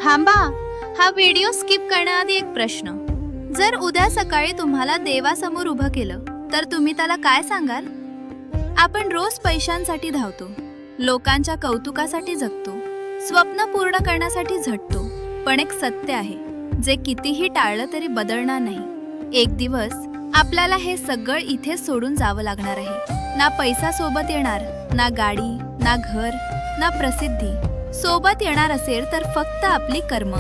थांबा, हा video skip करण्याआधी एक प्रश्न. जर उद्या सकाळी तुम्हाला देवासमोर उभं केलं तर तुम्ही त्याला काय सांगाल? आपण रोज पैशांसाठी धावतो, लोकांच्या कौतुकासाठी जगतो, स्वप्न पूर्ण करण्यासाठी झटतो. पण एक सत्य आहे जे कितीही टाळलं तरी बदलणार नाही. एक दिवस आपल्याला हे सगळं इथे सोडून जावं लागणार आहे. ना पैसा सोबत येणार, ना गाडी, ना घर, ना प्रसिद्धी. सोबत येणार असेल तर फक्त आपली कर्म.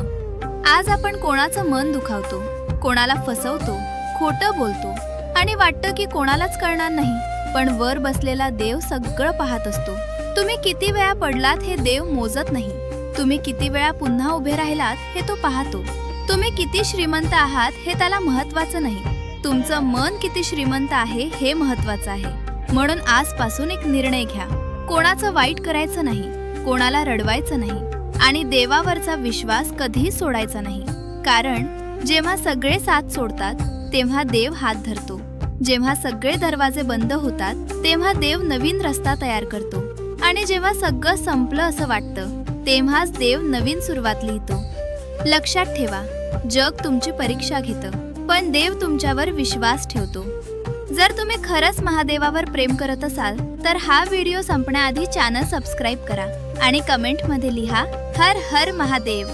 आज आपण कोणाचं मन दुखावतो, कोणाला फसवतो, खोटं बोलतो आणि वाटतं की कोणालाच कळणार नाही. पण वर बसलेला देव सगळं पाहत असतो. तुम्ही किती वेळा पडलात हे देव मोजत नाही. तुम्ही किती वेळा पुन्हा उभे राहिलात हे तो पाहतो. तुम्ही किती श्रीमंत आहात हे त्याला महत्वाचं नाही. तुमचं मन किती श्रीमंत आहे हे महत्वाचं आहे. म्हणून आजपासून एक निर्णय घ्या. कोणाचं वाईट करायचं नाही, कोणाला रडवायचं नाही आणि देवावरचा विश्वास कधीही सोडायचा नाही. कारण जेव्हा सगळे साथ सोडतात तेव्हा देव हात धरतो. जेव्हा सगळे दरवाजे बंद होतात तेव्हा देव नवीन रस्ता तयार करतो. आणि जेव्हा सगळं संपलं असं वाटतं तेव्हाच देव नवीन सुरुवात लिहितो. लक्षात ठेवा, जग तुमची परीक्षा घेतं, पण देव तुमच्यावर विश्वास ठेवतो. जर तुम्ही खरंच महादेवावर प्रेम करत असाल तर हा व्हिडिओ संपण्याआधी चॅनल सबस्क्राईब करा आणि कमेंटमध्ये लिहा हर हर महादेव.